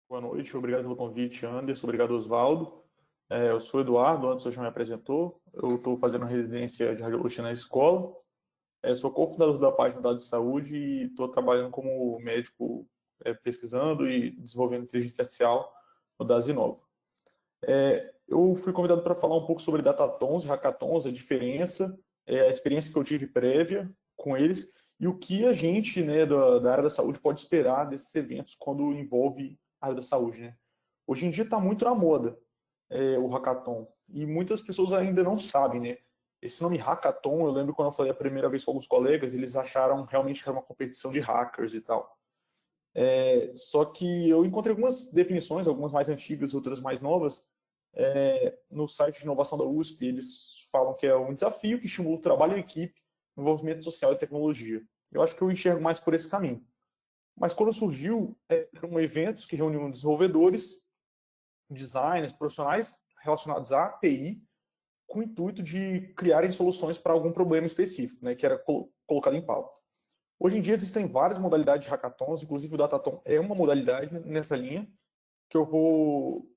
Boa noite, obrigado pelo convite, Anderson, obrigado, Osvaldo. Eu sou Eduardo, antes você já me apresentou, eu estou fazendo residência de radiologia na escola, sou cofundador da página Dados de Saúde e estou trabalhando como médico, pesquisando e desenvolvendo inteligência artificial no Dasinova. Eu fui convidado para falar um pouco sobre datatons, hackathons, a diferença, a experiência que eu tive prévia com eles e o que a gente, né, da área da saúde pode esperar desses eventos quando envolve a área da saúde, né? Hoje em dia está muito na moda o hackathon e muitas pessoas ainda não sabem, né? Esse nome hackathon, eu lembro quando eu falei a primeira vez com alguns colegas, eles acharam realmente que era uma competição de hackers e tal. Só que eu encontrei algumas definições, algumas mais antigas, outras mais novas, no site de inovação da USP. Eles falam que é um desafio que estimula o trabalho em equipe, envolvimento social e tecnologia. Eu acho que eu enxergo mais por esse caminho. Mas quando surgiu, eram eventos que reuniam desenvolvedores, designers, profissionais relacionados à TI, com o intuito de criarem soluções para algum problema específico, né, que era colocado em pauta. Hoje em dia existem várias modalidades de hackathons, inclusive o Datathon é uma modalidade nessa linha, que eu vou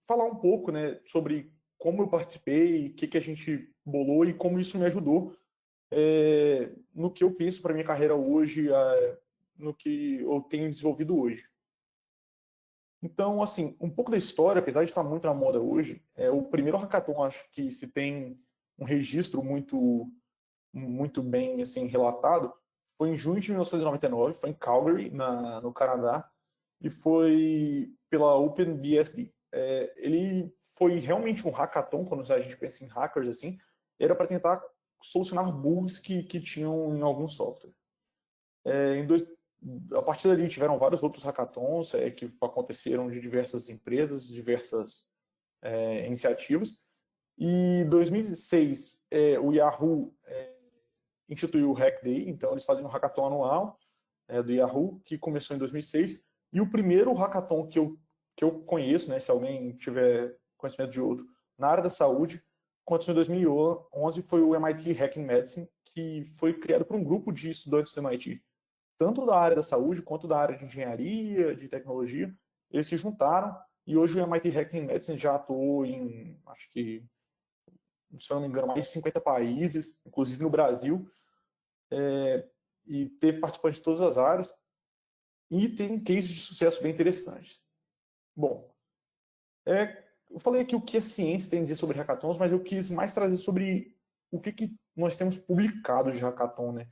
falar um pouco, né, sobre como eu participei, o que a gente bolou e como isso me ajudou no que eu penso para minha carreira hoje, no que eu tenho desenvolvido hoje. Então, assim, um pouco da história, apesar de estar muito na moda hoje, o primeiro hackathon, acho que se tem um registro muito bem assim relatado, foi em junho de 1999, foi em Calgary, no Canadá, e foi pela OpenBSD. Ele foi realmente um hackathon, quando a gente pensa em hackers, assim, era para tentar solucionar bugs que tinham em algum software. A partir dali tiveram vários outros hackathons que aconteceram de diversas empresas, diversas iniciativas. E em 2006, o Yahoo instituiu o Hack Day, então eles fazem um hackathon anual do Yahoo, que começou em 2006, e o primeiro hackathon que eu conheço, né, se alguém tiver conhecimento de outro, na área da saúde, aconteceu em 2011, foi o MIT Hacking Medicine, que foi criado por um grupo de estudantes do MIT, tanto da área da saúde quanto da área de engenharia, de tecnologia. Eles se juntaram e hoje o MIT Hacking Medicine já atuou em, acho que, se eu não me engano, mais de 50 países, inclusive no Brasil, e teve participantes de todas as áreas, e tem cases de sucesso bem interessantes. Bom, eu falei aqui o que a ciência tem a dizer sobre hackathons, mas eu quis mais trazer sobre o que nós temos publicado de hackathon, né?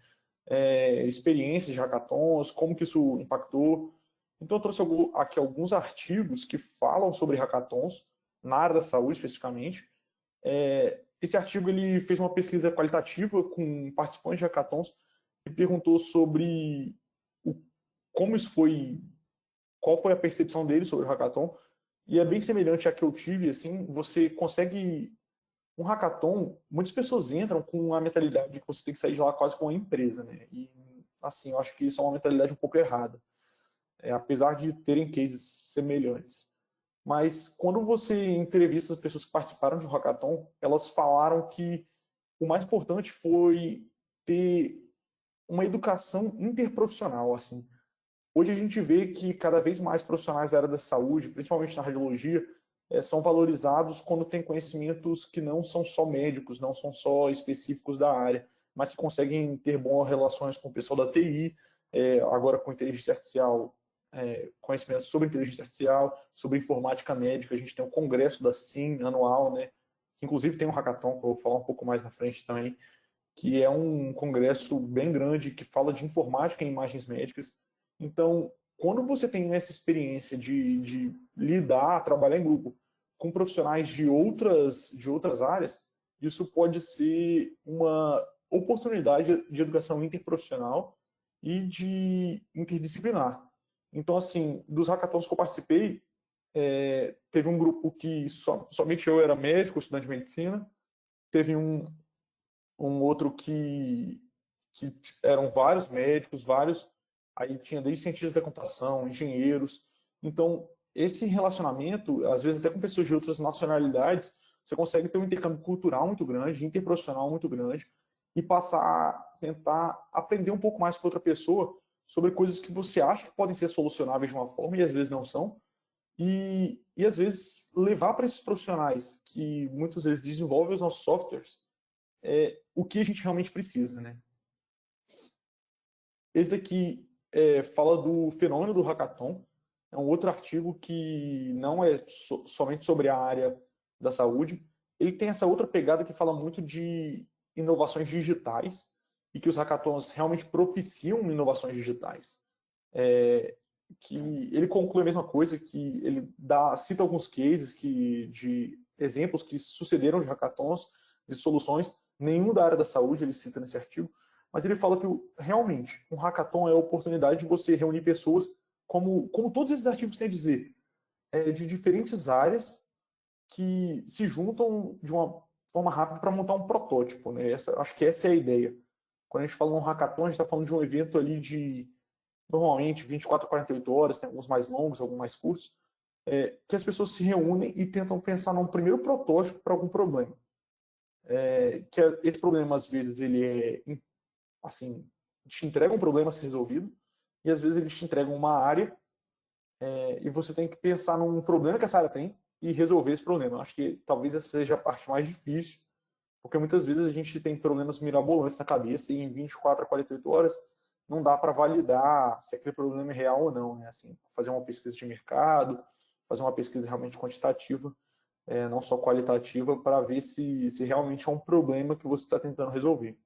Experiências de hackathons, como que isso impactou. Então eu trouxe aqui alguns artigos que falam sobre hackathons, na área da saúde especificamente. Esse artigo ele fez uma pesquisa qualitativa com participantes de hackathons e perguntou sobre como isso foi, qual foi a percepção deles sobre o hackathon, e é bem semelhante à que eu tive, assim, você consegue um hackathon, muitas pessoas entram com a mentalidade de que você tem que sair de lá quase com uma empresa, né? E, assim, eu acho que isso é uma mentalidade um pouco errada, apesar de terem cases semelhantes. Mas quando você entrevista as pessoas que participaram de um hackathon, elas falaram que o mais importante foi ter uma educação interprofissional, assim. Hoje a gente vê que cada vez mais profissionais da área da saúde, principalmente na radiologia, são valorizados quando têm conhecimentos que não são só médicos, não são só específicos da área, mas que conseguem ter boas relações com o pessoal da TI, agora com inteligência artificial, conhecimentos sobre inteligência artificial, sobre informática médica. A gente tem um congresso da SIM anual, né, que inclusive tem um hackathon, que eu vou falar um pouco mais na frente também, que é um congresso bem grande que fala de informática em imagens médicas. Então, quando você tem essa experiência de lidar, trabalhar em grupo com profissionais de outras áreas, isso pode ser uma oportunidade de educação interprofissional e de interdisciplinar. Então, assim, dos hackathons que eu participei, teve um grupo que somente eu era médico, estudante de medicina, teve um outro que eram vários médicos, aí tinha desde cientistas da computação, engenheiros. Então, esse relacionamento, às vezes até com pessoas de outras nacionalidades, você consegue ter um intercâmbio cultural muito grande, interprofissional muito grande, e passar a tentar aprender um pouco mais com outra pessoa sobre coisas que você acha que podem ser solucionáveis de uma forma e às vezes não são, e às vezes levar para esses profissionais que muitas vezes desenvolvem os nossos softwares o que a gente realmente precisa, né? Esse daqui fala do fenômeno do hackathon. É um outro artigo que não é somente sobre a área da saúde. Ele tem essa outra pegada que fala muito de inovações digitais e que os hackathons realmente propiciam inovações digitais. Que ele conclui a mesma coisa, que ele cita alguns cases de exemplos que sucederam de hackathons, de soluções, nenhum da área da saúde ele cita nesse artigo, mas ele fala que realmente um hackathon é a oportunidade de você reunir pessoas, como todos esses artigos têm a dizer, de diferentes áreas que se juntam de uma forma rápida para montar um protótipo, né? Acho que essa é a ideia. Quando a gente fala num hackathon, a gente está falando de um evento ali de, normalmente, 24 a 48 horas, tem alguns mais longos, alguns mais curtos, que as pessoas se reúnem e tentam pensar num primeiro protótipo para algum problema. Esse problema, às vezes, ele assim, te entrega um problema a ser resolvido, e às vezes eles te entregam uma área, e você tem que pensar num problema que essa área tem e resolver esse problema. Acho que talvez essa seja a parte mais difícil, porque muitas vezes a gente tem problemas mirabolantes na cabeça e em 24 a 48 horas não dá para validar se aquele problema é real ou não, né? Assim, fazer uma pesquisa de mercado, fazer uma pesquisa realmente quantitativa, não só qualitativa, para ver se realmente é um problema que você está tentando resolver.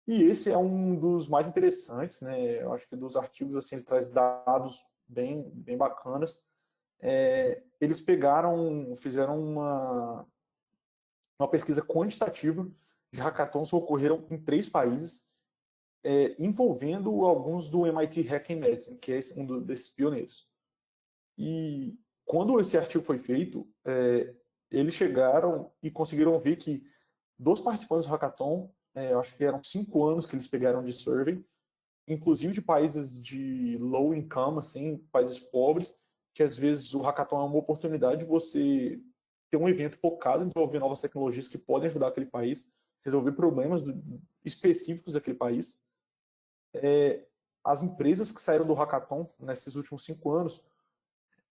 E esse é um dos mais interessantes, né? Eu acho que dos artigos, assim, ele traz dados bem bacanas. Eles fizeram uma pesquisa quantitativa de hackathons que ocorreram em 3 países, envolvendo alguns do MIT Hacking Medicine, que é um desses pioneiros. E quando esse artigo foi feito, eles chegaram e conseguiram ver que dos participantes do hackathon, eu acho que eram 5 anos que eles pegaram de survey, inclusive de países de low income, assim, países pobres, que às vezes o hackathon é uma oportunidade de você ter um evento focado em desenvolver novas tecnologias que podem ajudar aquele país, resolver problemas específicos daquele país. As empresas que saíram do hackathon nesses últimos 5 anos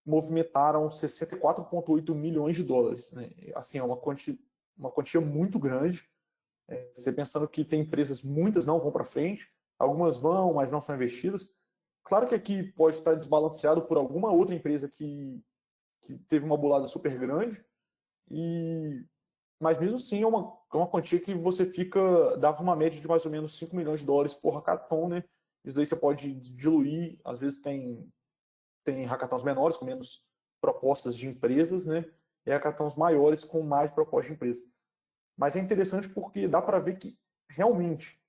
movimentaram 64,8 milhões de dólares, né? Assim, é uma quantia muito grande. Você pensando que tem empresas, muitas não vão para frente, algumas vão, mas não são investidas. Claro que aqui pode estar desbalanceado por alguma outra empresa que teve uma bolada super grande, mas mesmo assim é uma quantia que você dava uma média de mais ou menos 5 milhões de dólares por hackathon, né? Isso daí você pode diluir, às vezes tem hackathons menores com menos propostas de empresas, né? E hackathons maiores com mais propostas de empresas. Mas é interessante porque dá para ver que realmente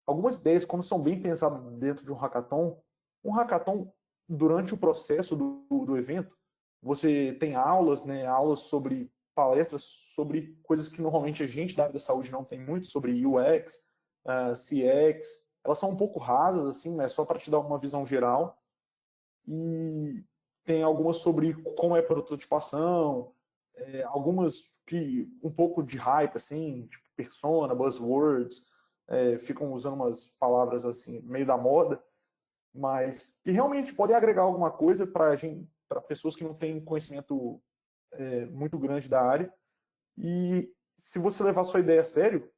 algumas ideias, quando são bem pensadas dentro de um hackathon, durante o processo do evento, você tem aulas, né, aulas sobre palestras, sobre coisas que normalmente a gente da área da saúde não tem muito, sobre UX, CX, elas são um pouco rasas, assim, mas só para te dar uma visão geral. E tem algumas sobre como é prototipação, algumas que um pouco de hype, assim, tipo persona, buzzwords, ficam usando umas palavras assim, meio da moda, mas que realmente podem agregar alguma coisa para pessoas que não têm conhecimento muito grande da área. E se você levar sua ideia a sério,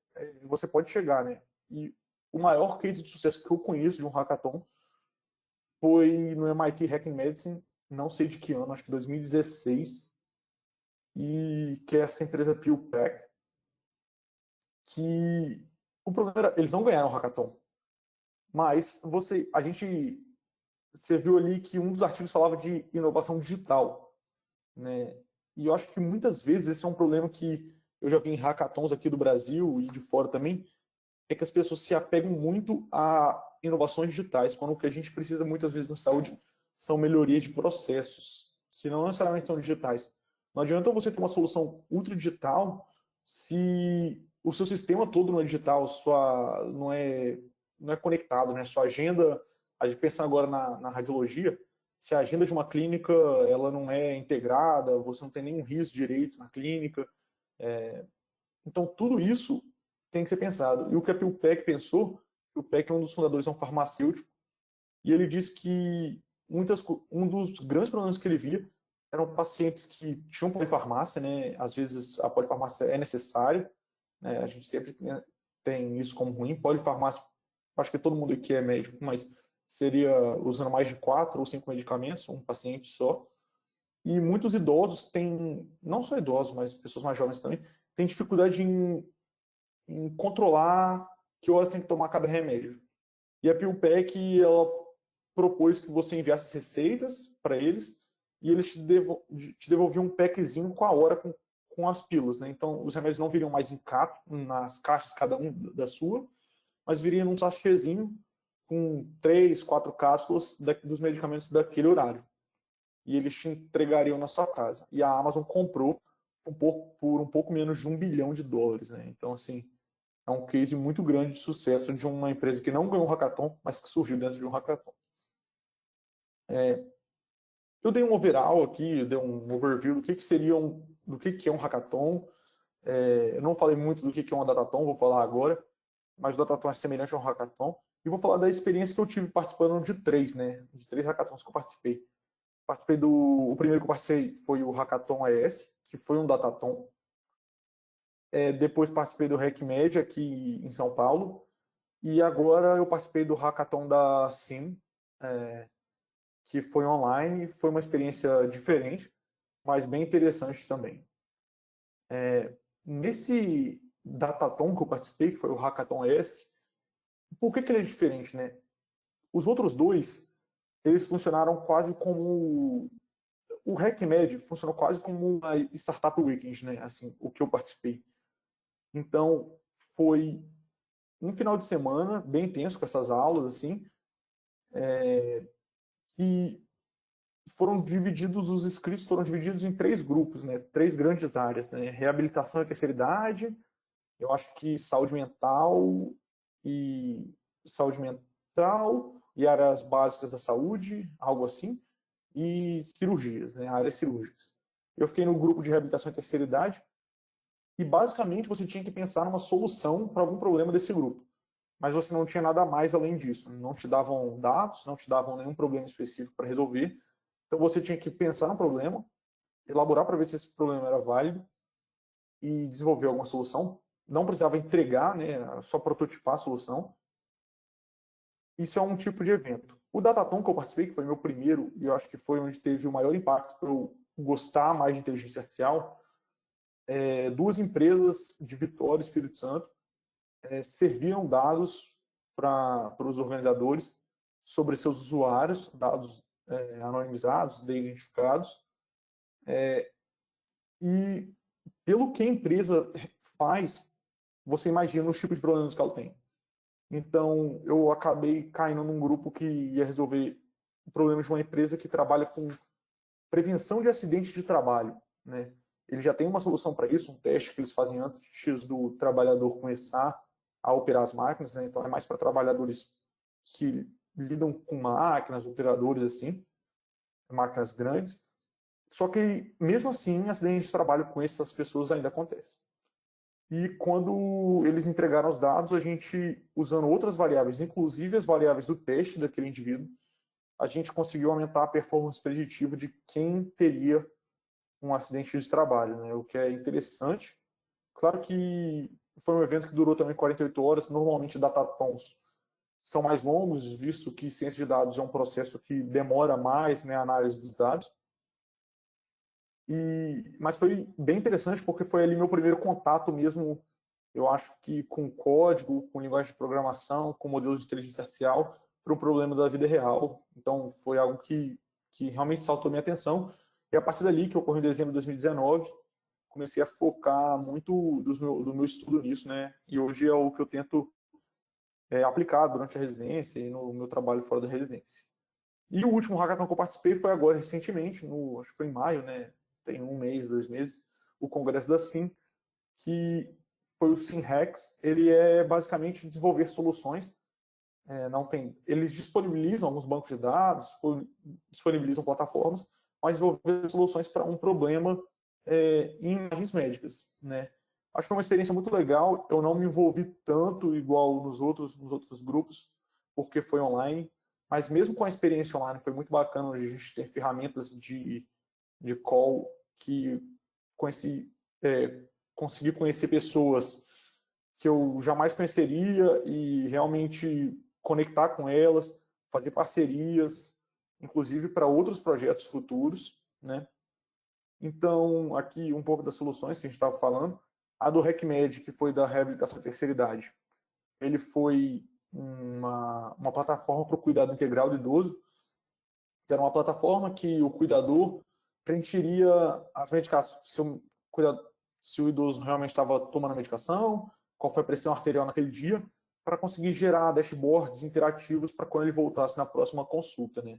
você pode chegar, né? E o maior case de sucesso que eu conheço de um hackathon foi no MIT Hacking Medicine, não sei de que ano, acho que 2016, e que é essa empresa PillPack, que o problema era, eles não ganharam o hackathon, mas você viu ali que um dos artigos falava de inovação digital, né? E eu acho que muitas vezes esse é um problema que eu já vi em hackathons aqui do Brasil e de fora também, é que as pessoas se apegam muito a inovações digitais, quando o que a gente precisa muitas vezes na saúde são melhorias de processos, que não necessariamente são digitais. Não adianta você ter uma solução ultra digital se o seu sistema todo não é digital, não é conectado, né? Sua agenda, a gente pensa agora na radiologia, se a agenda de uma clínica ela não é integrada, você não tem nenhum risco direito na clínica, então tudo isso tem que ser pensado. E o que a PillPack pensou, o PEC, um dos fundadores, é um farmacêutico, e ele disse que um dos grandes problemas que ele via eram pacientes que tinham polifarmácia, né? Às vezes a polifarmácia é necessária, né? A gente sempre tem isso como ruim. Polifarmácia, acho que todo mundo aqui é médico, mas seria usando mais de 4 ou 5 medicamentos, um paciente só. E muitos idosos têm, não só idosos, mas pessoas mais jovens também, têm dificuldade em controlar que horas tem que tomar cada remédio. E a PillPack, ela propôs que você enviasse as receitas para eles e eles te devolviam um packzinho com a hora com as pílulas, né? Então, os remédios não viriam mais nas caixas, cada um da sua, mas viriam num sachêzinho com 3, 4 cápsulas dos medicamentos daquele horário. E eles te entregariam na sua casa. E a Amazon comprou por um pouco menos de $1 bilhão, né? Então, assim, é um case muito grande de sucesso de uma empresa que não ganhou um hackathon, mas que surgiu dentro de um hackathon. Eu dei um overall aqui, eu dei um overview do que é um hackathon. Eu não falei muito do que é um datathon, vou falar agora, mas o datathon é semelhante a um hackathon. E vou falar da experiência que eu tive participando de 3, né? De 3 hackathons que eu participei. O primeiro que eu participei foi o Hackathon ES, que foi um datathon. Depois participei do HackMed aqui em São Paulo. E agora eu participei do Hackathon da Sim, que foi online. Foi uma experiência diferente, mas bem interessante também. Nesse datathon que eu participei, que foi o Hackathon ES, por que ele é diferente, né? Os outros dois, eles funcionaram quase como... O HackMed funcionou quase como uma Startup Weekend, né? Assim, o que eu participei. Então, foi um final de semana bem intenso com essas aulas, assim, e os inscritos foram divididos em 3 grupos, né? 3 grandes áreas, né? Reabilitação e terceira idade, eu acho que saúde mental e áreas básicas da saúde, algo assim, e cirurgias, né? Áreas cirúrgicas. Eu fiquei no grupo de reabilitação e terceira idade e basicamente você tinha que pensar numa solução para algum problema desse grupo. Mas você não tinha nada mais além disso. Não te davam dados, não te davam nenhum problema específico para resolver. Então você tinha que pensar no problema, elaborar para ver se esse problema era válido e desenvolver alguma solução. Não precisava entregar, né, só prototipar a solução. Isso é um tipo de evento. O Datathon que eu participei, que foi meu primeiro, e eu acho que foi onde teve o maior impacto para eu gostar mais de inteligência artificial, 2 empresas de Vitória e Espírito Santo serviam dados para os organizadores sobre seus usuários, dados anonimizados, identificados, e pelo que a empresa faz, você imagina os tipos de problemas que ela tem. Então, eu acabei caindo num grupo que ia resolver problemas de uma empresa que trabalha com prevenção de acidentes de trabalho, né? Ele já tem uma solução para isso, um teste que eles fazem antes do trabalhador começar a operar as máquinas, né? Então é mais para trabalhadores que lidam com máquinas, operadores assim, máquinas grandes. Só que, mesmo assim, acidentes de trabalho com essas pessoas ainda acontecem. E quando eles entregaram os dados, a gente, usando outras variáveis, inclusive as variáveis do teste daquele indivíduo, a gente conseguiu aumentar a performance preditiva de quem teria um acidente de trabalho, né? O que é interessante. Claro que foi um evento que durou também 48 horas. Normalmente, datathons são mais longos, visto que ciência de dados é um processo que demora mais, né, a análise dos dados. Mas foi bem interessante porque foi ali meu primeiro contato mesmo, eu acho que com código, com linguagem de programação, com modelos de inteligência artificial para um problema da vida real. Então foi algo que realmente saltou minha atenção. E a partir dali, que ocorreu em dezembro de 2019, comecei a focar muito do meu estudo nisso, né? E hoje é o que eu tento aplicar durante a residência e no meu trabalho fora da residência. E o último hackathon que eu participei foi agora, recentemente, acho que foi em maio, né? Tem 1 mês, 2 meses, o congresso da Sim, que foi o SimHacks. Ele é basicamente desenvolver soluções. Eles disponibilizam alguns bancos de dados, disponibilizam plataformas, mas desenvolver soluções para um problema em imagens médicas, né? Acho que foi uma experiência muito legal. Eu não me envolvi tanto igual nos outros grupos, porque foi online. Mas mesmo com a experiência online, foi muito bacana. Onde a gente tem ferramentas de call que conheci, consegui conhecer pessoas que eu jamais conheceria e realmente conectar com elas, fazer parcerias, inclusive para outros projetos futuros, né? Então, aqui um pouco das soluções que a gente estava falando. A do RecMed, que foi da reabilitação da terceira idade, ele foi uma plataforma para o cuidado integral do idoso, que era uma plataforma que o cuidador preencheria as medicações, se o idoso realmente estava tomando a medicação, qual foi a pressão arterial naquele dia, para conseguir gerar dashboards interativos para quando ele voltasse na próxima consulta, né?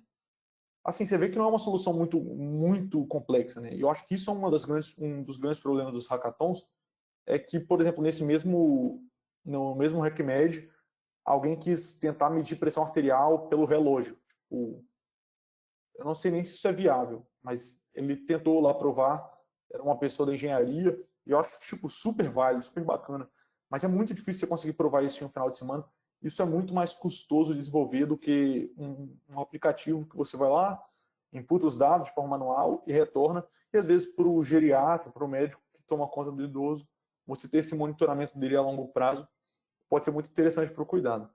Assim, você vê que não é uma solução muito complexa, né? E eu acho que isso é um dos grandes problemas dos hackathons, é que, por exemplo, no mesmo RecMed, alguém quis tentar medir pressão arterial pelo relógio. Tipo, eu não sei nem se isso é viável, mas ele tentou lá provar, era uma pessoa da engenharia, e eu acho tipo super válido, super bacana. Mas é muito difícil você conseguir provar isso em um final de semana. Isso é muito mais custoso de desenvolver do que um aplicativo que você vai lá, imputa os dados de forma manual e retorna. E às vezes para o geriatra, para o médico que toma conta do idoso, você ter esse monitoramento dele a longo prazo pode ser muito interessante para o cuidado.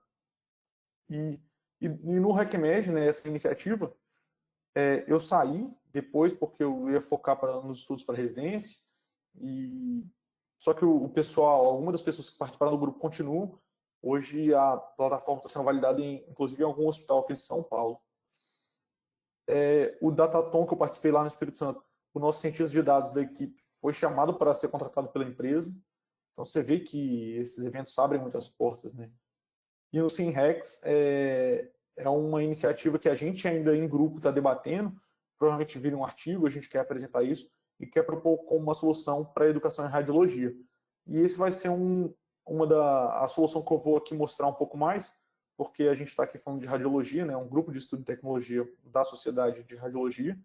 E no RecMed, né, essa iniciativa, eu saí depois porque eu ia focar nos estudos para residência, e só que o pessoal, algumas das pessoas que participaram do grupo continuam. Hoje a plataforma está sendo validada, inclusive em algum hospital aqui de São Paulo. O Dataton que eu participei lá no Espírito Santo, o nosso cientista de dados da equipe foi chamado para ser contratado pela empresa. Então você vê que esses eventos abrem muitas portas, né? E o SimRex é uma iniciativa que a gente ainda em grupo está debatendo, provavelmente vira um artigo, a gente quer apresentar isso e quer propor como uma solução para a educação em radiologia. E esse vai ser a solução que eu vou aqui mostrar um pouco mais, porque a gente está aqui falando de radiologia, né, um grupo de estudo de tecnologia da Sociedade de Radiologia.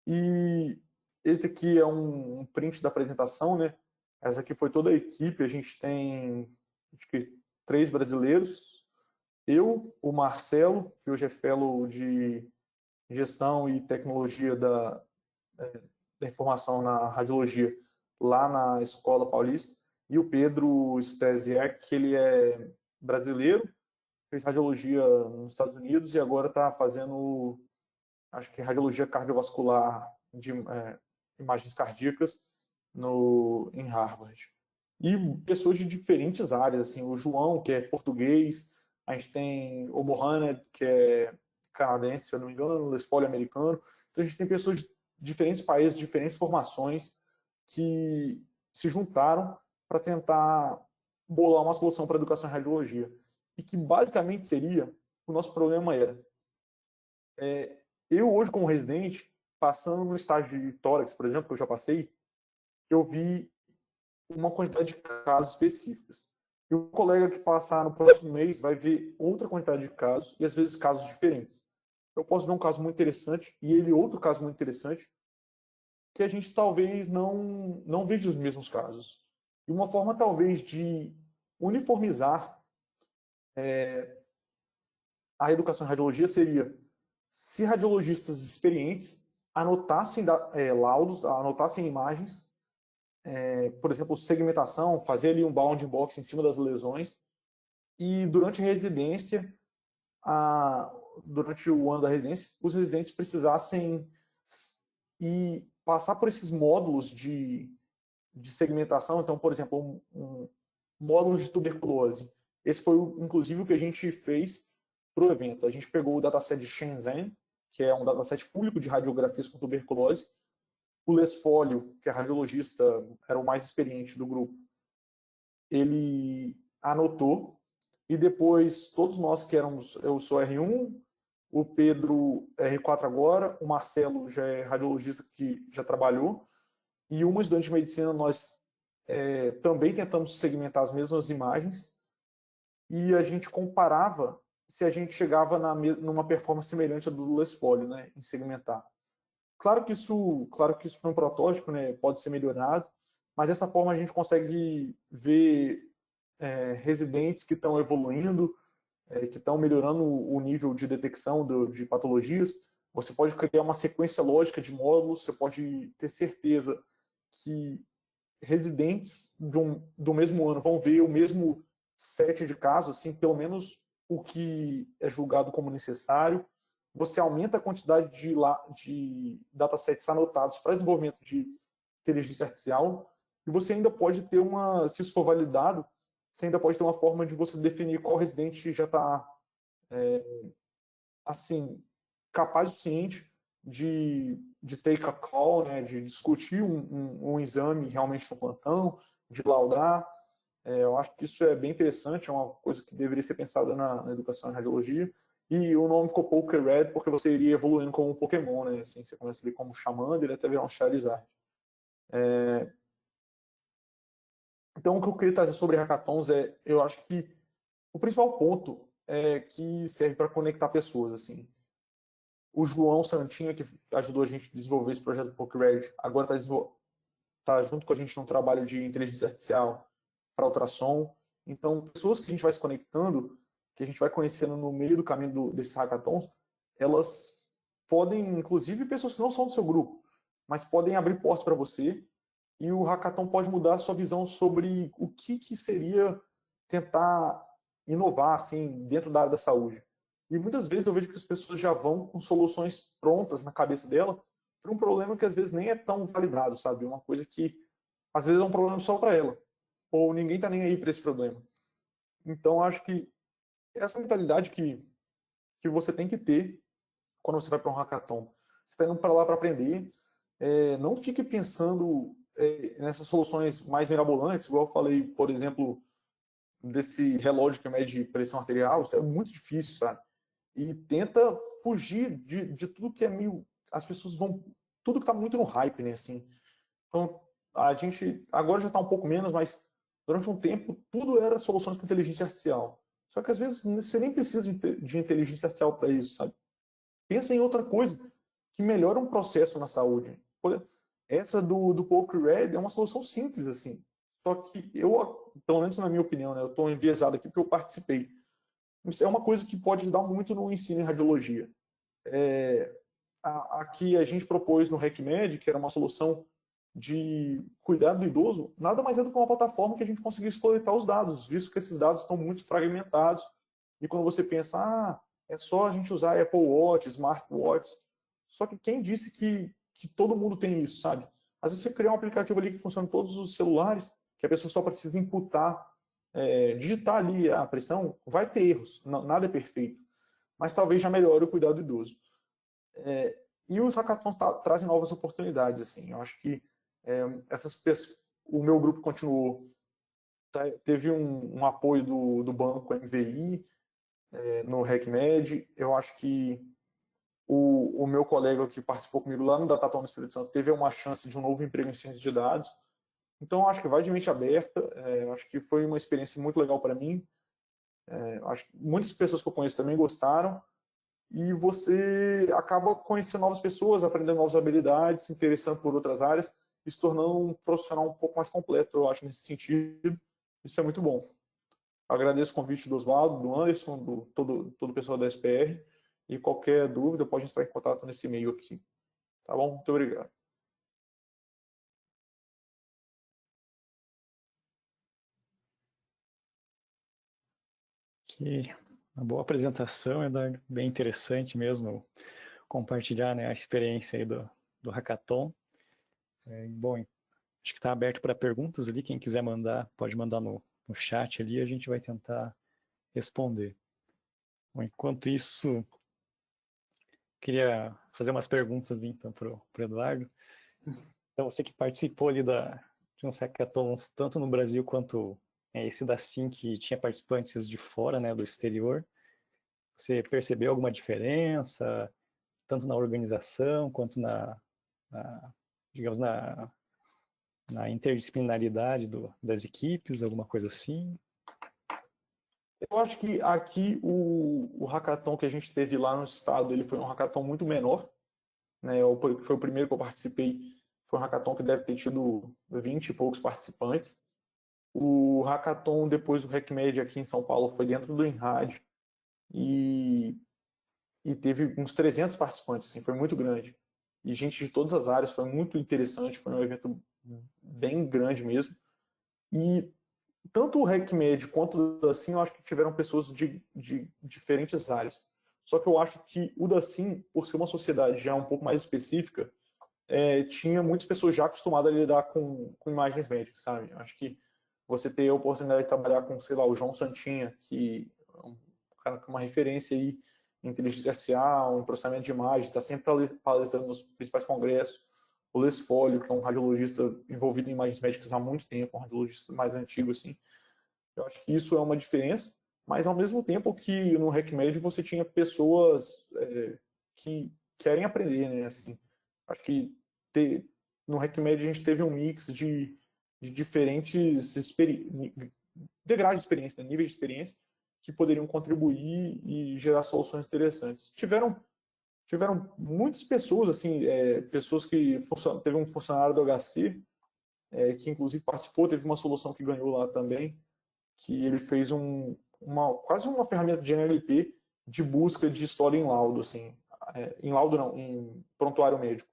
E esse aqui é um print da apresentação, né? Essa aqui foi toda a equipe, a gente tem acho que 3 brasileiros, eu, o Marcelo, que hoje é fellow de gestão e tecnologia da informação na radiologia lá na Escola Paulista, e o Pedro Stesiak, que ele é brasileiro, fez radiologia nos Estados Unidos e agora está fazendo, acho que radiologia cardiovascular de imagens cardíacas em Harvard. E pessoas de diferentes áreas, assim, o João, que é português, a gente tem o Mohamed, que é canadense, se eu não me engano, o Lesfolio americano. Então a gente tem pessoas de diferentes países, diferentes formações, que se juntaram para tentar bolar uma solução para a educação em radiologia. E que basicamente seria, o nosso problema era, eu hoje como residente, passando no estágio de tórax, por exemplo, que eu já passei, eu vi uma quantidade de casos específicos. E o colega que passar no próximo mês vai ver outra quantidade de casos, e às vezes casos diferentes. Eu posso ver um caso muito interessante, e ele outro caso muito interessante, que a gente talvez não veja os mesmos casos. E uma forma talvez de uniformizar a educação em radiologia seria se radiologistas experientes anotassem laudos, anotassem imagens, por exemplo, segmentação, fazer ali um bounding box em cima das lesões, e durante a residência, durante o ano da residência, os residentes precisassem passar por esses módulos de segmentação. Então, por exemplo, um módulo de tuberculose. Esse foi, inclusive, o que a gente fez para o evento. A gente pegou o dataset de Shenzhen, que é um dataset público de radiografias com tuberculose. O Lesfolio, que é radiologista, era o mais experiente do grupo, ele anotou, e depois todos nós que éramos, eu sou R1, o Pedro R4 agora, o Marcelo já é radiologista que já trabalhou, e uma estudante de medicina, nós também tentamos segmentar as mesmas imagens, e a gente comparava se a gente chegava numa performance semelhante à do Lesfolio, né, em segmentar. Claro que isso foi um protótipo, né, pode ser melhorado, mas dessa forma a gente consegue ver residentes que estão evoluindo, que estão melhorando o nível de detecção de patologias. Você pode criar uma sequência lógica de módulos, você pode ter certeza que residentes do mesmo ano vão ver o mesmo set de casos, assim, pelo menos o que é julgado como necessário. Você aumenta a quantidade de datasets anotados para desenvolvimento de inteligência artificial, e você ainda pode ter se isso for validado, você ainda pode ter uma forma de você definir qual residente já está, assim, capaz o suficiente de take a call, né, de discutir um exame realmente no plantão, de laudar. Eu acho que isso é bem interessante, é uma coisa que deveria ser pensada na educação em radiologia. E o nome ficou Pokéred porque você iria evoluindo como um Pokémon, né? Assim, você começa ali como Charmander até virar um Charizard. Então, o que eu queria trazer sobre hackathons eu acho que o principal ponto é que serve para conectar pessoas, assim. O João Santinha, que ajudou a gente a desenvolver esse projeto do Pokéred, agora está junto com a gente num trabalho de inteligência artificial para ultrassom. Então, pessoas que a gente vai se conectando, que a gente vai conhecendo no meio do caminho desses hackathons, elas podem, inclusive pessoas que não são do seu grupo, mas podem abrir portas para você, e o hackathon pode mudar a sua visão sobre o que seria tentar inovar assim dentro da área da saúde. E muitas vezes eu vejo que as pessoas já vão com soluções prontas na cabeça dela para um problema que às vezes nem é tão validado, sabe? Uma coisa que às vezes é um problema só para ela, ou ninguém está nem aí para esse problema. Então acho que essa mentalidade que você tem que ter quando você vai para um hackathon. Você está indo para lá para aprender, não fique pensando nessas soluções mais mirabolantes, igual eu falei, por exemplo, desse relógio que mede pressão arterial, isso é muito difícil, sabe? E tenta fugir de tudo que é meio... As pessoas vão... Tudo que está muito no hype, né, assim. Então, a gente agora já está um pouco menos, mas durante um tempo tudo era soluções com inteligência artificial. Só que às vezes você nem precisa de inteligência artificial para isso, sabe? Pensa em outra coisa que melhora um processo na saúde. Essa do Poke-Red é uma solução simples, assim. Só que eu, pelo menos na minha opinião, né, eu estou enviesado aqui porque eu participei. Isso é uma coisa que pode ajudar muito no ensino em radiologia. Aqui a gente propôs no RecMed, que era uma solução de cuidado do idoso, nada mais é do que uma plataforma que a gente conseguisse coletar os dados, visto que esses dados estão muito fragmentados. E quando você pensa, é só a gente usar Apple Watch, Smartwatch. Só que quem disse que todo mundo tem isso, sabe? Às vezes você cria um aplicativo ali que funciona em todos os celulares, que a pessoa só precisa imputar, digitar ali a pressão, vai ter erros, nada é perfeito. Mas talvez já melhore o cuidado do idoso. E os hackathons trazem novas oportunidades, assim. Eu acho que essas pessoas, o meu grupo continuou, teve um apoio do banco MVI, no RecMed. Eu acho que o meu colega que participou comigo lá no Datatom no Espírito Santo teve uma chance de um novo emprego em ciência de dados. Então, eu acho que vai de mente aberta. Eu acho que foi uma experiência muito legal para mim. Eu acho que muitas pessoas que eu conheço também gostaram. E você acaba conhecendo novas pessoas, aprendendo novas habilidades, se interessando por outras áreas e se tornando um profissional um pouco mais completo, eu acho, nesse sentido. Isso é muito bom. Agradeço o convite do Oswaldo, do Anderson, todo o pessoal da SPR. E qualquer dúvida pode entrar em contato nesse e-mail aqui. Tá bom? Muito obrigado. Que uma boa apresentação, Eduardo. Bem interessante mesmo compartilhar, né, a experiência aí do Hackathon. Bom, acho que está aberto para perguntas ali. Quem quiser mandar, pode mandar no chat ali. A gente vai tentar responder. Bom, enquanto isso, queria fazer umas perguntas então para o Eduardo. Então, você que participou ali de uns hackathons, tanto no Brasil quanto esse da SIM, que tinha participantes de fora, né, do exterior, você percebeu alguma diferença, tanto na organização quanto digamos, na interdisciplinaridade das equipes, alguma coisa assim? Eu acho que aqui o hackathon que a gente teve lá no estado, ele foi um hackathon muito menor, né? Foi o primeiro que eu participei, Foi um hackathon que deve ter tido 20 e poucos participantes. O hackathon depois do HackMed aqui em São Paulo foi dentro do Enrad e, e teve uns 300 participantes, assim, foi muito grande. E gente de todas as áreas, foi muito interessante, foi um evento bem grande mesmo. E tanto o HackMed quanto o Dacim, eu acho que tiveram pessoas de diferentes áreas. Só que eu acho que o Dacim, por ser uma sociedade já um pouco mais específica, tinha muitas pessoas já acostumadas a lidar com imagens médicas, sabe? Eu acho que você ter a oportunidade de trabalhar com, sei lá, o João Santinha, que é um cara com uma referência aí em inteligência artificial, em processamento de imagem, está sempre palestrando nos principais congressos. O Les Folio, que é um radiologista envolvido em imagens médicas há muito tempo, um radiologista mais antigo, assim. Eu acho que isso é uma diferença, mas ao mesmo tempo que no HackMed você tinha pessoas que querem aprender, né? Assim, acho que no HackMed a gente teve um mix de diferentes degraus de experiência, né? Níveis de experiência, que poderiam contribuir e gerar soluções interessantes. Tiveram muitas pessoas, assim, pessoas que teve um funcionário do HC, que inclusive participou, teve uma solução que ganhou lá também, que ele fez quase uma ferramenta de NLP de busca de história em laudo, assim, em laudo não, em prontuário médico,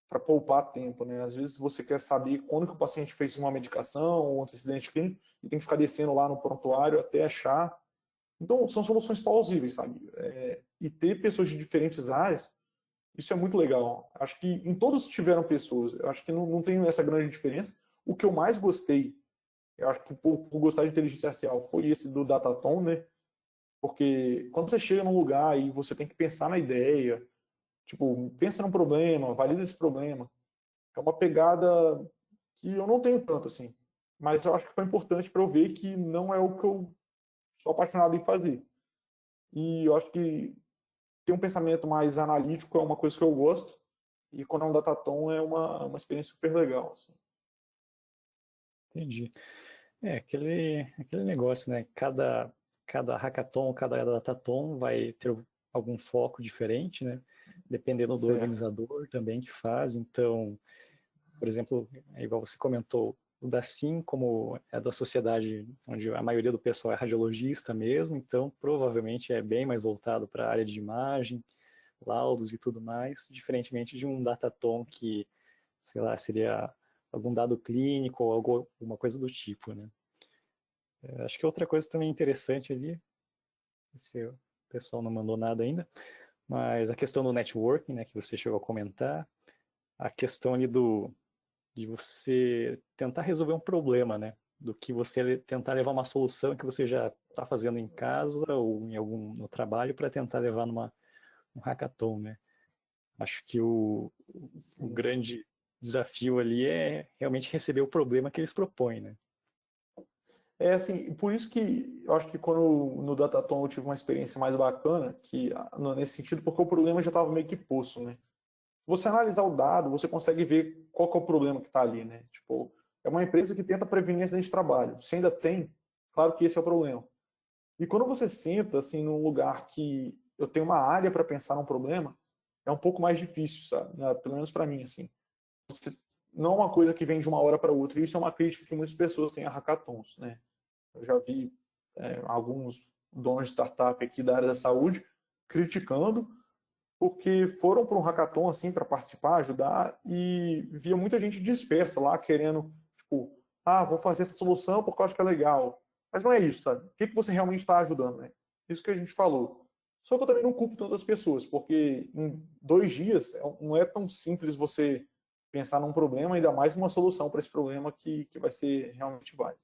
para poupar tempo, né? Às vezes você quer saber quando que o paciente fez uma medicação ou um antecedente clínico e tem que ficar descendo lá no prontuário até achar. Então, são soluções plausíveis, sabe? E ter pessoas de diferentes áreas, isso é muito legal. Acho que em todos tiveram pessoas. Eu acho que não tem essa grande diferença. O que eu mais gostei, eu acho que por gostar de inteligência artificial, foi esse do Dataton, né? Porque quando você chega num lugar e você tem que pensar na ideia, tipo, pensa num problema, valida esse problema. É uma pegada que eu não tenho tanto, assim. Mas eu acho que foi importante para eu ver que não é o que eu sou apaixonado em fazer. E eu acho que ter um pensamento mais analítico é uma coisa que eu gosto. E quando é um datatom é uma experiência super legal. Assim. Entendi. Aquele negócio, né? Cada hackathon, cada datathon vai ter algum foco diferente, né? Dependendo do Certo. organizador também que faz. Então, por exemplo, igual você comentou, o Dacim, como é da sociedade onde a maioria do pessoal é radiologista mesmo, então provavelmente é bem mais voltado para a área de imagem, laudos e tudo mais, diferentemente de um datatom que, sei lá, seria algum dado clínico ou alguma coisa do tipo, né? Acho que outra coisa também interessante ali, se o pessoal não mandou nada ainda, mas a questão do networking, né, que você chegou a comentar, a questão ali de você tentar resolver um problema, né? Do que você tentar levar uma solução que você já está fazendo em casa ou em algum no trabalho para tentar levar um hackathon, né? Acho que o Sim. grande desafio ali é realmente receber o problema que eles propõem, né? Assim, por isso que eu acho que quando no Datatom eu tive uma experiência mais bacana, nesse sentido, porque o problema já estava meio que posto, né? Você analisar o dado, você consegue ver qual que é o problema que está ali, né? Tipo, é uma empresa que tenta prevenir acidente de trabalho. Se ainda tem, claro que esse é o problema. E quando você senta, assim, num lugar que eu tenho uma área para pensar num problema, é um pouco mais difícil, sabe? Pelo menos para mim, assim. Você, não é uma coisa que vem de uma hora para outra. E isso é uma crítica que muitas pessoas têm a hackathons, né? Eu já vi alguns donos de startup aqui da área da saúde criticando porque foram para um hackathon assim para participar, ajudar e via muita gente dispersa lá querendo, tipo, vou fazer essa solução porque eu acho que é legal. Mas não é isso, sabe? O que você realmente está ajudando, né? Isso que a gente falou. Só que eu também não culpo tantas pessoas, porque em 2 dias não é tão simples você pensar num problema, ainda mais uma solução para esse problema que vai ser realmente válido.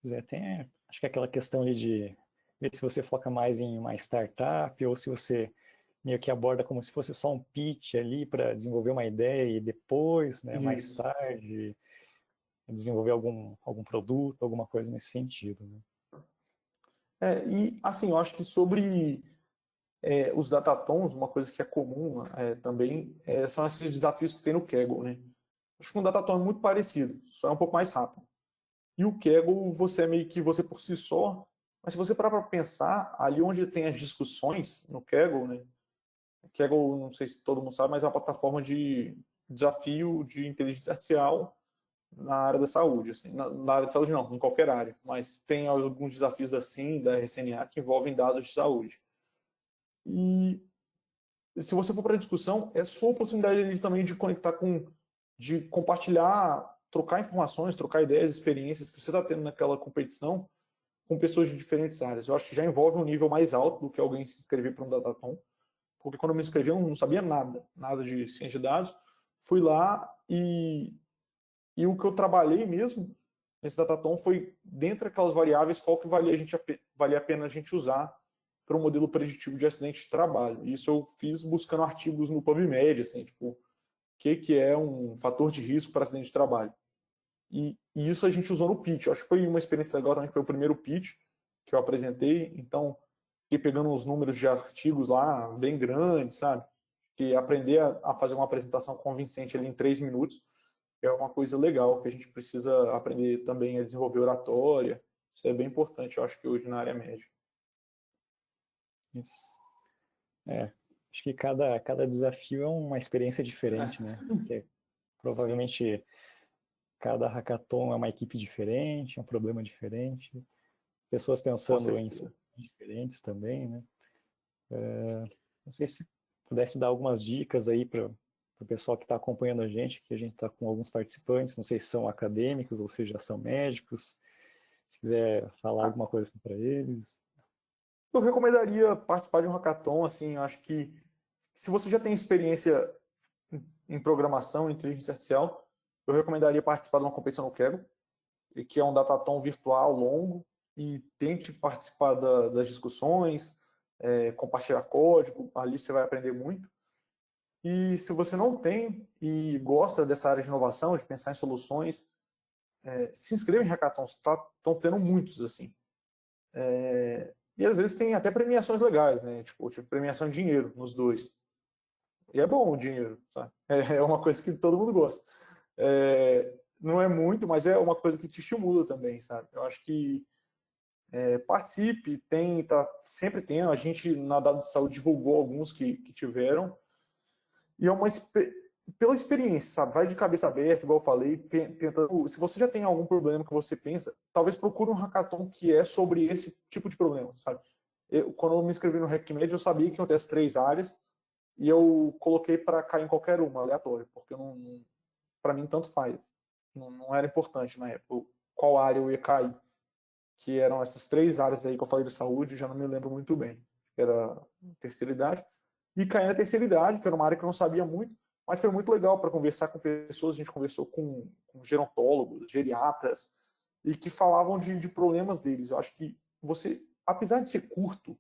Pois é, acho que é aquela questão ali de ver se você foca mais em uma startup ou se você meio que aborda como se fosse só um pitch ali para desenvolver uma ideia e depois, né, mais Isso. tarde, desenvolver algum produto, alguma coisa nesse sentido, né? E assim, eu acho que sobre os datatons, uma coisa que é comum também são esses desafios que tem no Kaggle, né? Acho que um datatom é muito parecido, só é um pouco mais rápido. E o Kaggle, você é meio que você por si só, mas se você parar para pensar, ali onde tem as discussões no Kaggle, né, Kaggle, não sei se todo mundo sabe, mas é uma plataforma de desafio de inteligência artificial na área da saúde, assim, na área de saúde não, em qualquer área, mas tem alguns desafios da SIM, da RCNA, que envolvem dados de saúde. E se você for para a discussão, é sua oportunidade ali também de conectar de compartilhar, trocar informações, trocar ideias, experiências que você está tendo naquela competição com pessoas de diferentes áreas. Eu acho que já envolve um nível mais alto do que alguém se inscrever para um Datathon, porque quando eu me inscrevi eu não sabia nada de ciência de dados. Fui lá e o que eu trabalhei mesmo nesse Datathon foi, dentro daquelas variáveis, qual que valia a pena a gente usar para um modelo preditivo de acidente de trabalho. Isso eu fiz buscando artigos no PubMed, assim, tipo, o que é um fator de risco para acidente de trabalho. E isso a gente usou no pitch. Eu acho que foi uma experiência legal também, que foi o primeiro pitch que eu apresentei. Então, fiquei pegando uns números de artigos lá, bem grandes, sabe? Que aprender a fazer uma apresentação convincente ali em 3 minutos é uma coisa legal, que a gente precisa aprender também a desenvolver oratória. Isso é bem importante, eu acho que hoje na área médica. Isso. Acho que cada desafio é uma experiência diferente, né? Porque provavelmente cada hackathon é uma equipe diferente, é um problema diferente, pessoas pensando em soluções diferentes também, né? Não sei se pudesse dar algumas dicas aí para o pessoal que está acompanhando a gente está com alguns participantes, não sei se são acadêmicos ou se já são médicos, se quiser falar alguma coisa para eles. Eu recomendaria participar de um hackathon, assim, eu acho que se você já tem experiência em programação, em inteligência artificial, eu recomendaria participar de uma competição no Kaggle, que é um datathon virtual longo, e tente participar das discussões, compartilhar código, ali você vai aprender muito. E se você não tem e gosta dessa área de inovação, de pensar em soluções, se inscreva em hackathons, estão tendo muitos, assim. E às vezes tem até premiações legais, né? Tipo, eu tive premiação em dinheiro nos dois. E é bom o dinheiro, sabe? É uma coisa que todo mundo gosta. Não é muito, mas é uma coisa que te estimula também, sabe? Eu acho que participe, sempre tendo. A gente, na Dado de Saúde, divulgou alguns que tiveram. E pela experiência, sabe? Vai de cabeça aberta, igual eu falei, tentando. Se você já tem algum problema que você pensa, talvez procure um hackathon que é sobre esse tipo de problema, sabe? Quando eu me inscrevi no HackMed, eu sabia que iam ter as 3 áreas e eu coloquei para cair em qualquer uma, aleatório, porque para mim tanto faz. Não era importante na época qual área eu ia cair, que eram essas 3 áreas aí que eu falei de saúde, já não me lembro muito bem. Era terceira idade. E caí na terceira idade, que era uma área que eu não sabia muito, mas foi muito legal para conversar com pessoas. A gente conversou com gerontólogos, geriatras, e que falavam de problemas deles. Eu acho que você, apesar de ser curto,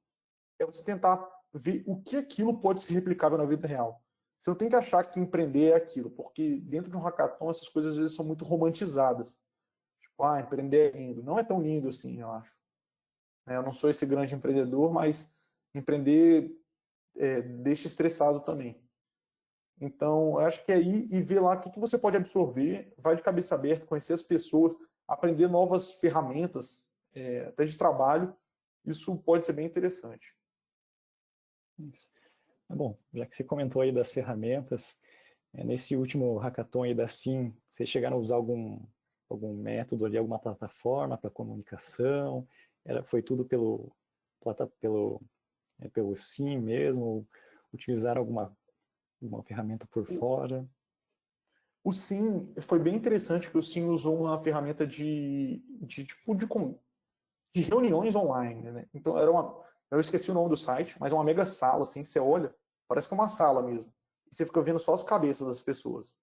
é você tentar ver o que aquilo pode ser replicável na vida real. Você não tem que achar que empreender é aquilo, porque dentro de um hackathon essas coisas às vezes são muito romantizadas. Tipo, empreender é lindo. Não é tão lindo assim, eu acho. Eu não sou esse grande empreendedor, mas empreender deixa estressado também. Então, eu acho que é ir e ver lá o que você pode absorver, vai de cabeça aberta, conhecer as pessoas, aprender novas ferramentas, até de trabalho. Isso pode ser bem interessante. Isso. Bom, já que você comentou aí das ferramentas, nesse último hackathon aí da SIM, vocês chegaram a usar algum método ali, alguma plataforma para comunicação? Foi tudo pelo SIM mesmo? Utilizaram alguma ferramenta por fora? O Sim foi bem interessante que o Sim usou uma ferramenta de reuniões online, né? Então eu esqueci o nome do site, mas é uma mega sala, assim, você olha, parece que é uma sala mesmo. E você fica vendo só as cabeças das pessoas.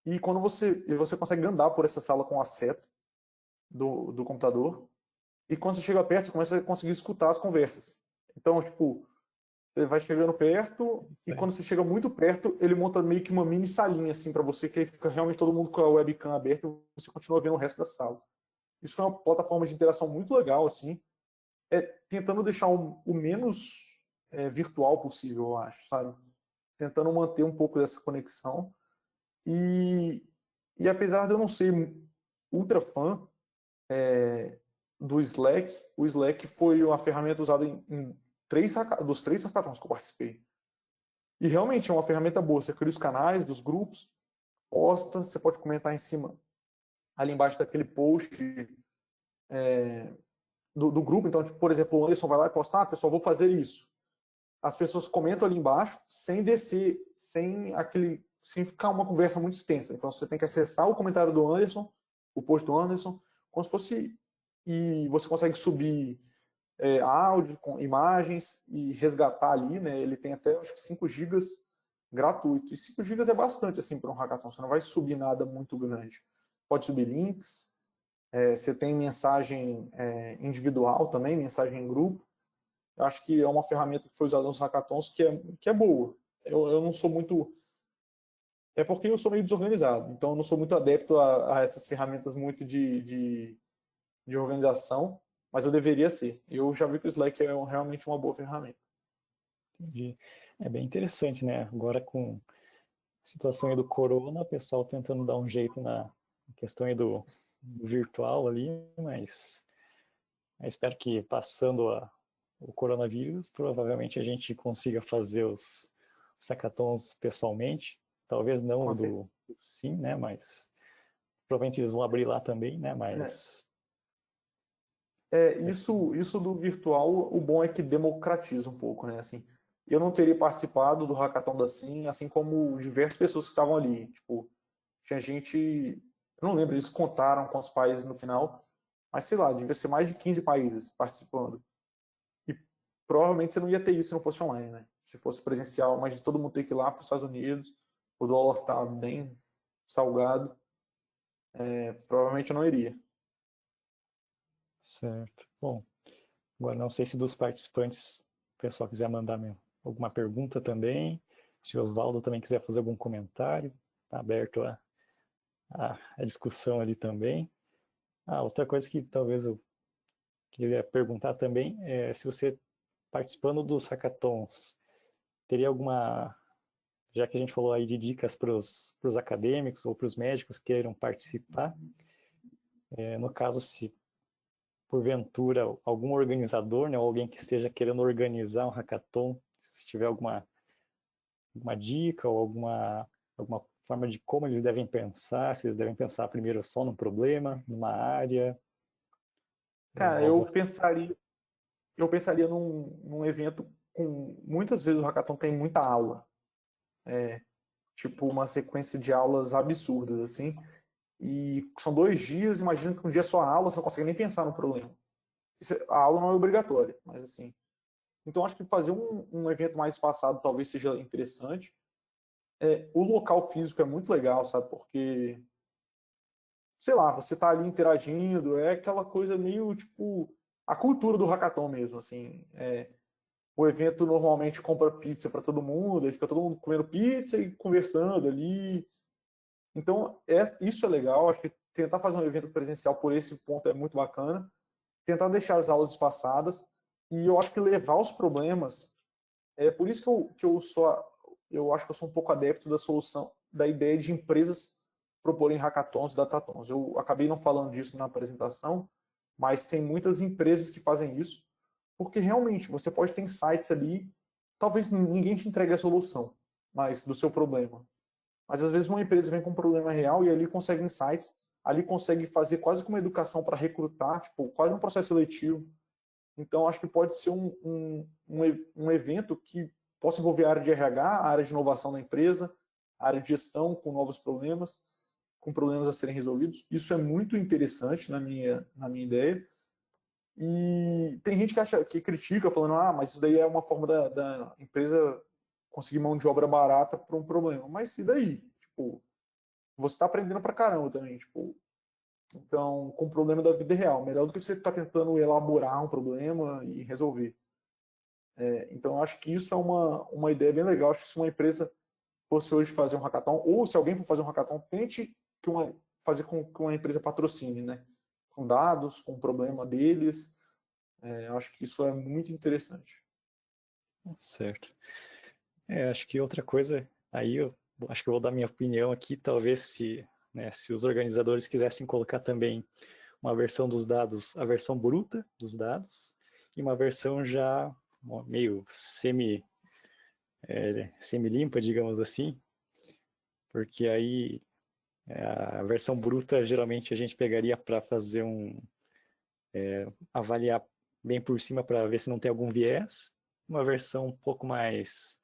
E quando você consegue andar por essa sala com a seta do computador, e quando você chega perto, você começa a conseguir escutar as conversas. Então, tipo, você vai chegando perto, e quando você chega muito perto, ele monta meio que uma mini salinha, assim, para você, que aí fica realmente todo mundo com a webcam aberta e você continua vendo o resto da sala. Isso foi uma plataforma de interação muito legal, assim, tentando deixar o menos virtual possível, eu acho, sabe? Tentando manter um pouco dessa conexão. E apesar de eu não ser ultra fã do Slack, o Slack foi uma ferramenta usada dos 3 hackathons que eu participei. E realmente é uma ferramenta boa. Você cria os canais dos grupos, posta, você pode comentar em cima, ali embaixo daquele post do grupo. Então, tipo, por exemplo, o Anderson vai lá e posta, pessoal, vou fazer isso. As pessoas comentam ali embaixo sem descer, sem ficar uma conversa muito extensa. Então, você tem que acessar o comentário do Anderson, o post do Anderson, como se fosse... E você consegue subir áudio, com imagens e resgatar ali, né? Ele tem até, acho que 5 GB gratuito. E 5 GB é bastante, assim, para um hackathon. Você não vai subir nada muito grande. Pode subir links, você tem mensagem individual também, mensagem em grupo. Eu acho que é uma ferramenta que foi usada nos hackathons que é boa. Eu não sou muito... É porque eu sou meio desorganizado, então eu não sou muito adepto a essas ferramentas muito de organização, mas eu deveria ser. Eu já vi que o Slack é realmente uma boa ferramenta. Entendi. É bem interessante, né? Agora com a situação aí do corona, o pessoal tentando dar um jeito na questão aí do virtual ali, mas eu espero que passando o coronavírus, provavelmente a gente consiga fazer os hackathons pessoalmente. Talvez não Com o certeza. do Sim, né? Mas provavelmente eles vão abrir lá também, né? Mas Isso do virtual, o bom é que democratiza um pouco, né? Assim, eu não teria participado do hackathon da Sim, assim como diversas pessoas que estavam ali. Tipo, tinha gente, eu não lembro, eles contaram quantos países no final, mas sei lá, devia ser mais de 15 países participando. E provavelmente você não ia ter isso se não fosse online, né? Se fosse presencial, mas de todo mundo ter que ir lá para os Estados Unidos, o dólar tá bem salgado, provavelmente eu não iria. certo. Bom, agora não sei se dos participantes o pessoal quiser mandar alguma pergunta também. Se o Oswaldo também quiser fazer algum comentário, está aberto a discussão ali também. Outra coisa que talvez eu queria perguntar também é se você, participando dos hackathons, teria alguma, já que a gente falou aí de dicas para os acadêmicos ou para os médicos que queiram participar, no caso, se porventura algum organizador, né, ou alguém que esteja querendo organizar um hackathon, se tiver alguma dica ou alguma forma de como eles devem pensar, se eles devem pensar primeiro só num problema, numa área, ou Cara, algo. eu pensaria num evento com muitas vezes o hackathon tem muita aula, tipo uma sequência de aulas absurdas assim, e são 2 dias. Imagina que um dia só aula, você não consegue nem pensar no problema. A aula não é obrigatória, mas assim. Então acho que fazer um evento mais espaçado talvez seja interessante. O local físico é muito legal, sabe? Porque, sei lá, você tá ali interagindo, é aquela coisa meio tipo a cultura do hackathon mesmo, assim. O evento normalmente compra pizza para todo mundo, aí fica todo mundo comendo pizza e conversando ali. Então, isso é legal. Acho que tentar fazer um evento presencial por esse ponto é muito bacana. Tentar deixar as aulas espaçadas. E eu acho que levar os problemas. É por isso eu acho que eu sou um pouco adepto da solução, da ideia de empresas proporem hackathons e datatons. Eu acabei não falando disso na apresentação, mas tem muitas empresas que fazem isso, porque realmente você pode ter insights ali, talvez ninguém te entregue a solução, mas do seu problema. Mas às vezes uma empresa vem com um problema real e ali consegue insights, ali consegue fazer quase como uma educação para recrutar, tipo, quase um processo seletivo. Então acho que pode ser um evento que possa envolver a área de RH, a área de inovação da empresa, a área de gestão com novos problemas, com problemas a serem resolvidos. Isso é muito interessante na minha ideia. E tem gente que critica, falando, mas isso daí é uma forma da empresa conseguir mão de obra barata para um problema. Mas e daí? Tipo, você está aprendendo pra caramba também, tipo, então, com o problema da vida real, melhor do que você ficar tentando elaborar um problema e resolver. Então, eu acho que isso é uma ideia bem legal. Acho que se uma empresa fosse hoje fazer um hackathon, ou se alguém for fazer um hackathon, tente fazer com que uma empresa patrocine, né? Com dados, com o problema deles. Eu acho que isso é muito interessante. Certo. Acho que outra coisa, aí eu acho que eu vou dar minha opinião aqui, talvez se os organizadores quisessem colocar também uma versão dos dados, a versão bruta dos dados, e uma versão já meio semi-limpa, digamos assim, porque aí a versão bruta geralmente a gente pegaria para fazer avaliar bem por cima para ver se não tem algum viés, uma versão um pouco mais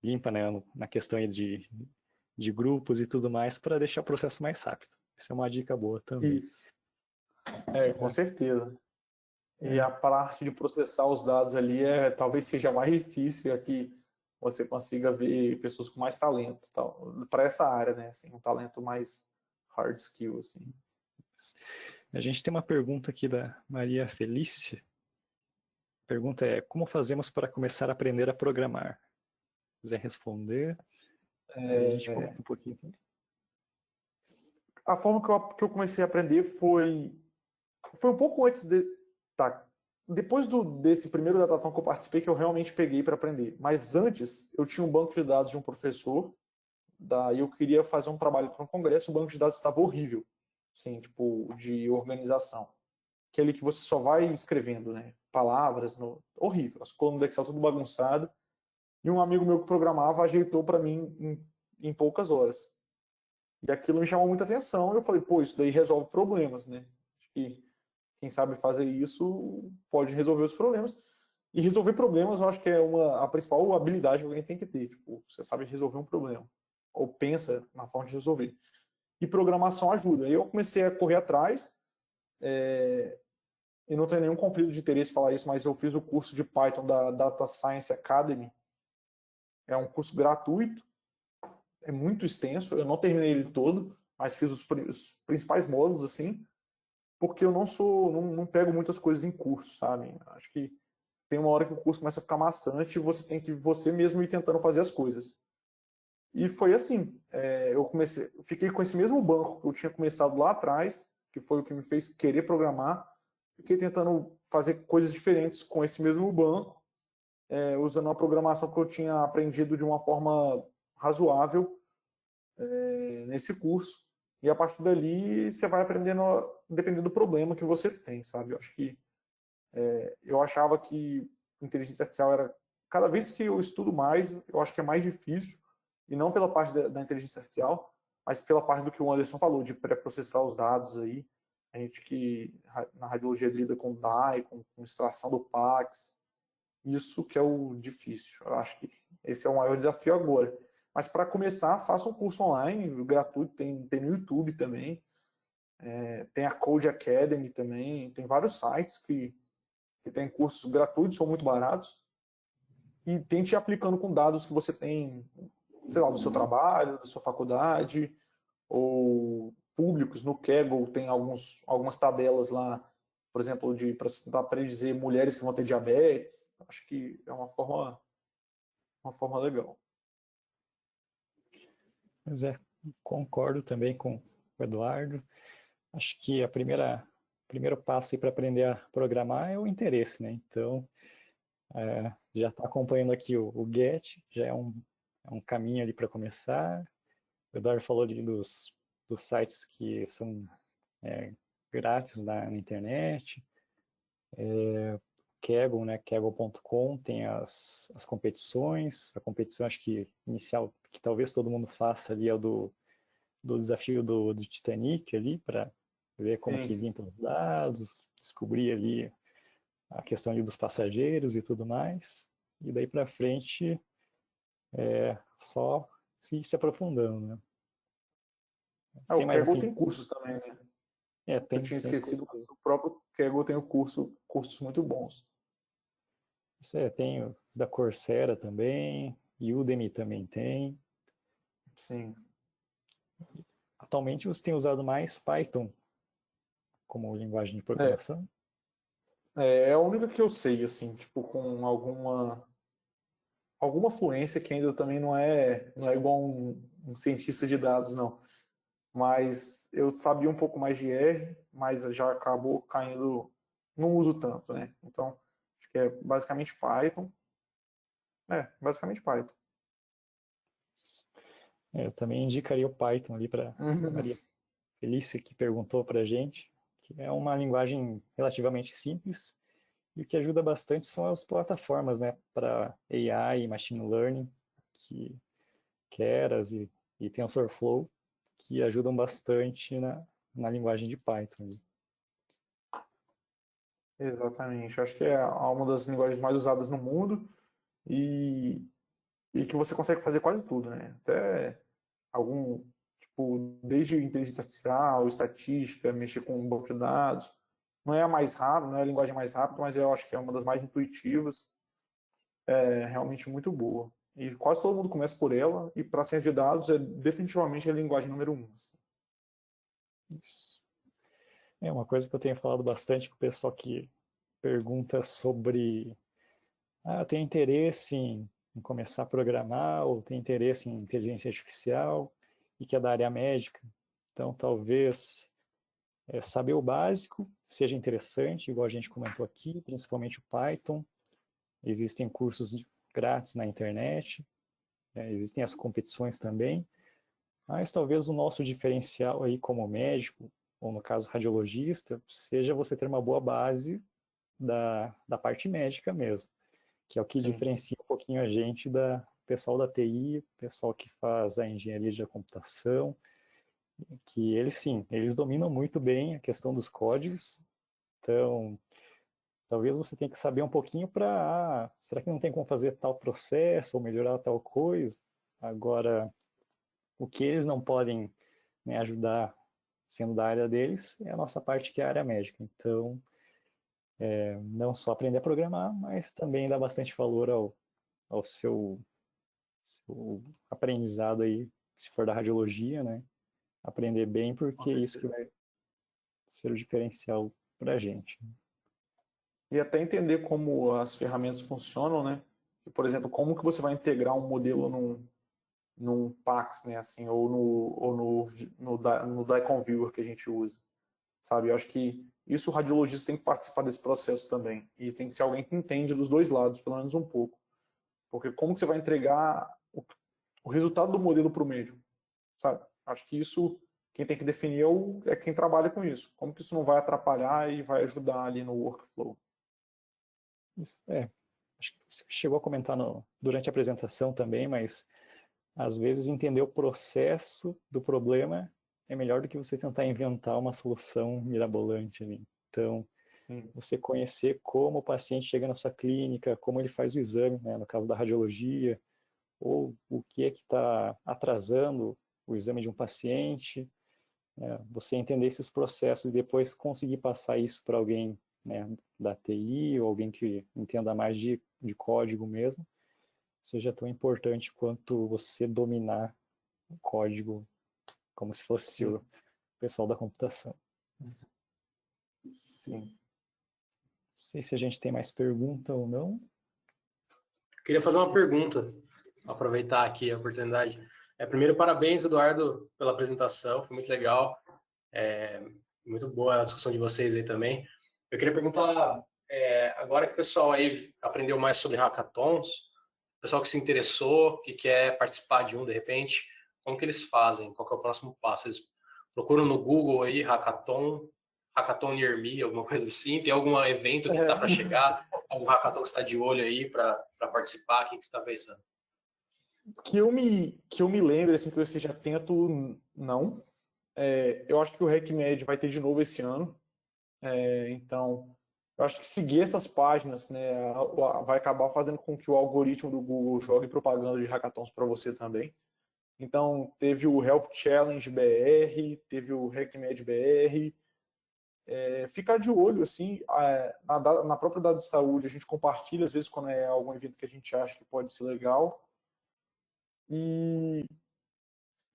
limpa, né, na questão aí de grupos e tudo mais, para deixar o processo mais rápido. Essa é uma dica boa também. Isso. Com certeza. E É, a parte de processar os dados ali talvez seja mais difícil, é que você consiga ver pessoas com mais talento, tal, para essa área, né? Assim, um talento mais hard skill, assim. a gente tem uma pergunta aqui da Maria Felícia. A pergunta é: como fazemos para começar a aprender a programar? Se quiser responder, aí a gente comenta um pouquinho. A forma que eu comecei a aprender foi um pouco antes de. Tá. Depois desse primeiro Datathon que eu participei, que eu realmente peguei para aprender. Mas antes, eu tinha um banco de dados de um professor, daí eu queria fazer um trabalho para um congresso, o banco de dados estava horrível, assim, tipo, de organização. Aquele que você só vai escrevendo, né? Palavras, horrível. As colunas do Excel tudo bagunçado. E um amigo meu que programava ajeitou para mim em poucas horas. E aquilo me chamou muita atenção. E eu falei, pô, isso daí resolve problemas, né? Acho que quem sabe fazer isso pode resolver os problemas. E resolver problemas, eu acho que é a principal habilidade que alguém tem que ter. Tipo, você sabe resolver um problema. Ou pensa na forma de resolver. E programação ajuda. Aí eu comecei a correr atrás. E não tem nenhum conflito de interesse falar isso, mas eu fiz o curso de Python da Data Science Academy. É um curso gratuito. É muito extenso. Eu não terminei ele todo, mas fiz os principais módulos, assim. Porque eu não pego muitas coisas em curso, sabe? Acho que tem uma hora que o curso começa a ficar maçante e você tem que você mesmo ir tentando fazer as coisas. E foi assim, eu fiquei com esse mesmo banco que eu tinha começado lá atrás, que foi o que me fez querer programar, fiquei tentando fazer coisas diferentes com esse mesmo banco, usando uma programação que eu tinha aprendido de uma forma razoável nesse curso. E a partir dali você vai aprendendo dependendo do problema que você tem, sabe? Eu acho que eu achava que inteligência artificial era cada vez que eu estudo mais, eu acho que é mais difícil e não pela parte da inteligência artificial, mas pela parte do que o Anderson falou de pré-processar os dados aí. A gente que na radiologia lida com DAI, com extração do PACS, isso que é o difícil. Eu acho que esse é o maior desafio agora. Mas para começar, faça um curso online, gratuito, tem no YouTube também. Tem a Code Academy também, tem vários sites que tem cursos gratuitos, são muito baratos. E tente ir aplicando com dados que você tem, sei lá, do seu trabalho, da sua faculdade, ou públicos. No Kaggle tem algumas tabelas lá, por exemplo, para tentar predizer mulheres que vão ter diabetes. Acho que é uma forma legal. Mas concordo também com o Eduardo. Acho que primeiro passo para aprender a programar é o interesse, né? Então, já está acompanhando aqui o Get, já é um caminho ali para começar. O Eduardo falou dos sites que são grátis na internet. Kaggle, né? Kaggle.com tem as competições. A competição, acho que inicial, que talvez todo mundo faça ali é o do desafio do Titanic ali, para ver como Sim. que limpa os dados, descobrir ali a questão ali dos passageiros e tudo mais. E daí para frente, só se aprofundando, né? O Tem mais Kaggle afim? tem cursos também, né? Eu Tem tinha os cursos. esquecido, mas o próprio Kaggle tem cursos muito bons. Tem os da Coursera também, Udemy também tem. Sim. Atualmente você tem usado mais Python como linguagem de É, programação? é a única que eu sei, assim, tipo, com alguma fluência que ainda também não é igual um cientista de dados, não. Mas eu sabia um pouco mais de R, mas já acabou caindo, não uso tanto, né? Então, acho que é basicamente Python. Basicamente Python. Eu também indicaria o Python ali para Uhum. Maria Felícia, que perguntou para a gente, que é uma linguagem relativamente simples E o que ajuda bastante são as plataformas, né, para AI e Machine Learning, que Keras e TensorFlow, que ajudam bastante na linguagem de Python. Exatamente. Acho que é uma das linguagens mais usadas no mundo e, e que você consegue fazer quase tudo, né? Até algum, tipo, desde inteligência artificial, estatística, mexer com um banco de dados. Não é a mais rápida, não é a linguagem mais rápida, mas eu acho que é uma das mais intuitivas. É realmente muito boa. E quase todo mundo começa por ela, e para ciência de dados é definitivamente a linguagem número um. Assim. Isso. É uma coisa que eu tenho falado bastante com o pessoal que pergunta sobre tem interesse em começar a programar ou tem interesse em inteligência artificial e que é da área médica. Então, talvez saber o básico seja interessante, igual a gente comentou aqui, principalmente o Python. Existem cursos grátis na internet, existem as competições também, mas talvez o nosso diferencial aí como médico, ou no caso radiologista, seja você ter uma boa base da parte médica mesmo, que é o que Sim. diferencia um pouquinho a gente da pessoal da TI, pessoal que faz a engenharia de computação, que eles sim, eles dominam muito bem a questão dos códigos, então talvez você tenha que saber um pouquinho para, será que não tem como fazer tal processo ou melhorar tal coisa? Agora, o que eles não podem, né, ajudar sendo da área deles é a nossa parte que é a área médica. Então, não só aprender a programar, mas também dar bastante valor ao seu aprendizado aí, se for da radiologia, né? Aprender bem, Com porque é isso que certeza. vai ser o diferencial para a gente. E até entender como as ferramentas funcionam, né? Por exemplo, como que você vai integrar um modelo num PACS, né? Assim, no Daikon Viewer que a gente usa, sabe? Eu acho que isso o radiologista tem que participar desse processo também. E tem que ser alguém que entende dos dois lados, pelo menos um pouco. Porque como que você vai entregar o resultado do modelo para o médico, sabe? Acho que isso, quem tem que definir é quem trabalha com isso. Como que isso não vai atrapalhar e vai ajudar ali no workflow. Isso, acho que você chegou a comentar durante a apresentação também, mas às vezes entender o processo do problema é melhor do que você tentar inventar uma solução mirabolante ali. Então, Sim. você conhecer como o paciente chega na sua clínica, como ele faz o exame, né, no caso da radiologia, ou o que é que está atrasando o exame de um paciente, você entender esses processos e depois conseguir passar isso para alguém, né, da TI ou alguém que entenda mais de código mesmo, seja tão importante quanto você dominar o código como se fosse Sim. o pessoal da computação. Sim. Não sei se a gente tem mais pergunta ou não. Queria fazer uma pergunta, aproveitar aqui a oportunidade. Primeiro, parabéns, Eduardo, pela apresentação, foi muito legal. Muito boa a discussão de vocês aí também. Eu queria perguntar, agora que o pessoal aí aprendeu mais sobre hackathons, o pessoal que se interessou, que quer participar de um de repente, como que eles fazem? Qual que é o próximo passo? Eles procuram no Google aí, hackathon near me, alguma coisa assim? Tem algum evento que está para chegar? Algum hackathon que está de olho aí para participar? O que você está pensando? Que eu me lembre, assim, que eu esteja atento, não. Eu acho que o HackMed vai ter de novo esse ano. Então, eu acho que seguir essas páginas, né, vai acabar fazendo com que o algoritmo do Google jogue propaganda de hackathons para você também. Então, teve o Health Challenge BR, teve o HackMed BR. Ficar de olho, assim, na própria data de saúde, a gente compartilha, às vezes, quando é algum evento que a gente acha que pode ser legal. E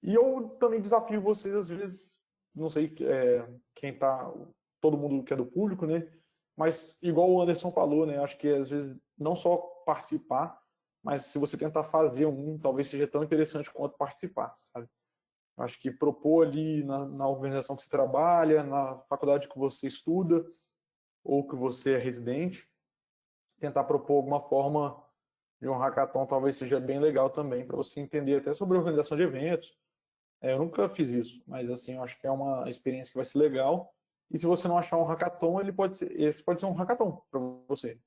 eu também desafio vocês, às vezes, não sei quem tá, todo mundo que é do público, né? Mas igual o Anderson falou, né? Acho que às vezes não só participar, mas se você tentar fazer talvez seja tão interessante quanto participar, sabe? Acho que propor ali na organização que você trabalha, na faculdade que você estuda, ou que você é residente, tentar propor alguma forma de um hackathon talvez seja bem legal também, para você entender até sobre a organização de eventos. Eu nunca fiz isso, mas assim, eu acho que é uma experiência que vai ser legal e se você não achar um hackathon, esse pode ser um hackathon para você.